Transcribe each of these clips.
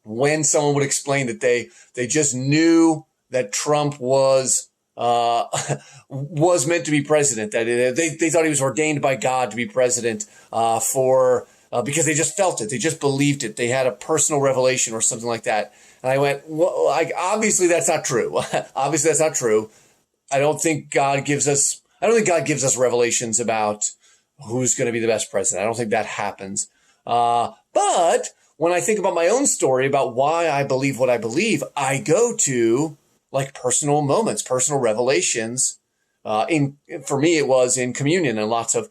when someone would explain that they just knew that Trump was meant to be president, that they thought he was ordained by God to be president because they just felt it. They just believed it. They had a personal revelation or something like that. And I went, well, obviously that's not true. Obviously that's not true. I don't think God gives us revelations about who's going to be the best president. I don't think that happens. But when I think about my own story about why I believe what I believe, I go to like personal moments, personal revelations. For me, it was in communion and lots of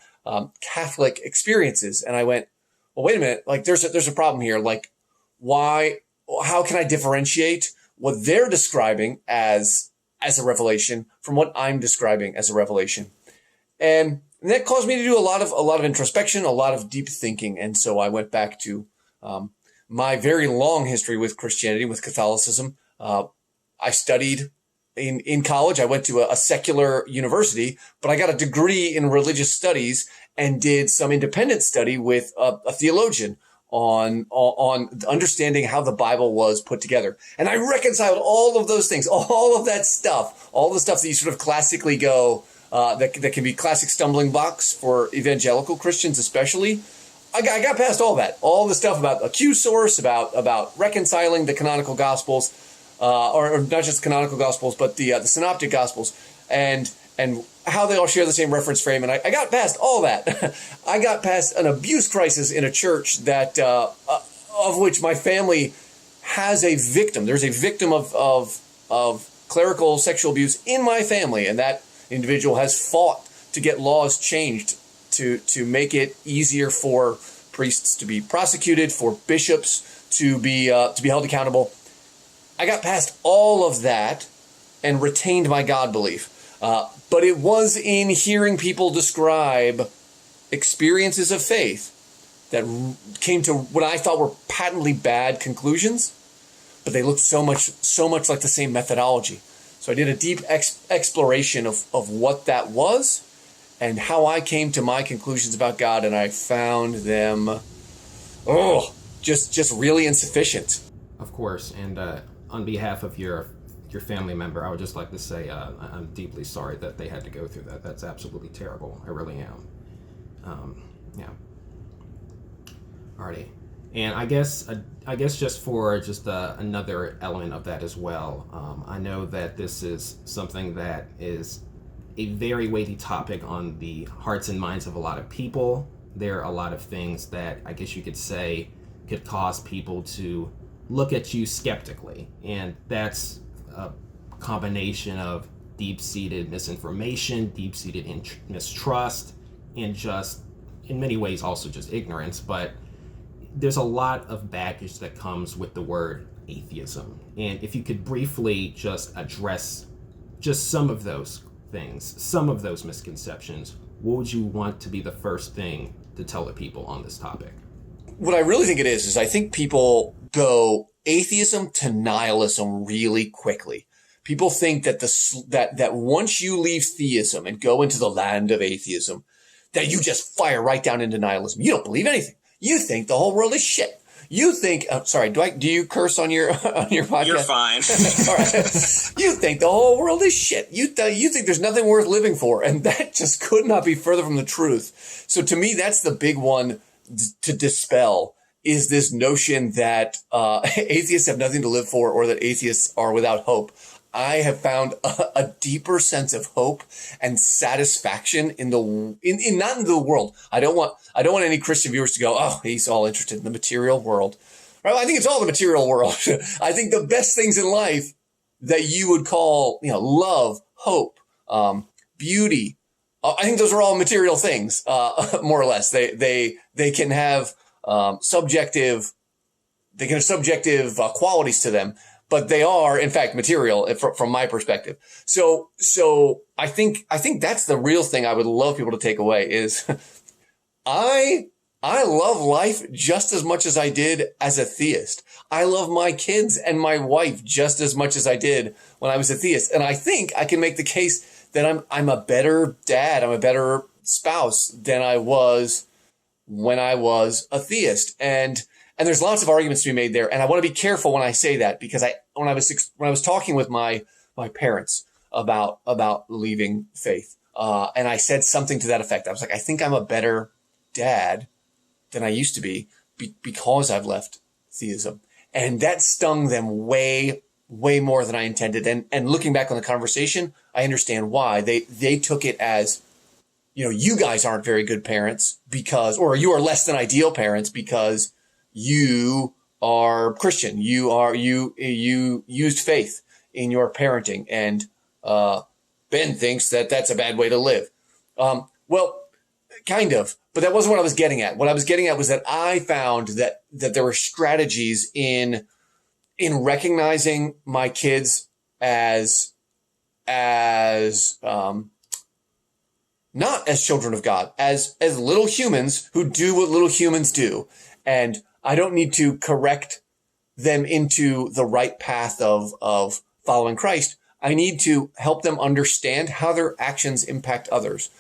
Catholic experiences. And I went, well, wait a minute, like there's a problem here. Like how can I differentiate what they're describing as a revelation from what I'm describing as a revelation? And that caused me to do a lot of introspection, a lot of deep thinking. And so I went back to my very long history with Christianity, with Catholicism. I studied in college. I went to a secular university, but I got a degree in religious studies and did some independent study with a theologian on understanding how the Bible was put together. And I reconciled all of those things, all of that stuff, all the stuff that you sort of classically go, that can be classic stumbling blocks for evangelical Christians, especially. I got past all that, all the stuff about a Q source, about reconciling the canonical gospels, or not just canonical gospels, but the synoptic gospels, and how they all share the same reference frame. And I got past all that. I got past an abuse crisis in a church that of which my family has a victim. There's a victim of clerical sexual abuse in my family, and that individual has fought to get laws changed to make it easier for priests to be prosecuted, for bishops to be held accountable. I got past all of that and retained my God belief. But it was in hearing people describe experiences of faith that came to what I thought were patently bad conclusions, but they looked so much like the same methodology. So I did a deep exploration of what that was and how I came to my conclusions about God, and I found them, just really insufficient. Of course, and on behalf of your family member, I would just like to say I'm deeply sorry that they had to go through that. That's absolutely terrible. I really am. Yeah. Alrighty. And I guess just for another element of that as well, I know that this is something that is a very weighty topic on the hearts and minds of a lot of people. There are a lot of things that I guess you could say could cause people to look at you skeptically, and that's a combination of deep-seated misinformation, deep-seated mistrust, and just in many ways also just ignorance. But there's a lot of baggage that comes with the word atheism, and if you could briefly just address just some of those things, some of those misconceptions, what would you want to be the first thing to tell the people on this topic? What I really think it is I think people go atheism to nihilism really quickly. People think that that once you leave theism and go into the land of atheism, that you just fire right down into nihilism. You don't believe anything. You think the whole world is shit. You think, sorry, do you curse on your podcast? You're fine. All right. You think the whole world is shit. You think there's nothing worth living for, and that just could not be further from the truth. So to me, that's the big one to dispel, is this notion that atheists have nothing to live for, or that atheists are without hope. I have found a deeper sense of hope and satisfaction in not in the world. I don't want any Christian viewers to go, oh, he's all interested in the material world. Right? I think it's all the material world. I think the best things in life that you would call, love, hope, beauty, I think those are all material things, more or less. They can have subjective qualities to them, but they are in fact material from my perspective. So I think that's the real thing I would love people to take away is I love life just as much as I did as a theist. I love my kids and my wife just as much as I did when I was a theist. And I think I can make the case that I'm a better dad, I'm a better spouse than I was when I was a theist. And And there's lots of arguments to be made there. And I want to be careful when I say that, because when I was talking with my parents about leaving faith, and I said something to that effect. I was like, I think I'm a better dad than I used to be because I've left theism. And that stung them way, way more than I intended. And looking back on the conversation, I understand why. They took it as, you guys aren't very good parents or you are less than ideal parents because you are Christian. You used faith in your parenting. And Ben thinks that that's a bad way to live. Well, kind of, but that wasn't what I was getting at. What I was getting at was that I found that there were strategies in recognizing my kids as not as children of God, as little humans who do what little humans do. And I don't need to correct them into the right path of following Christ. I need to help them understand how their actions impact others.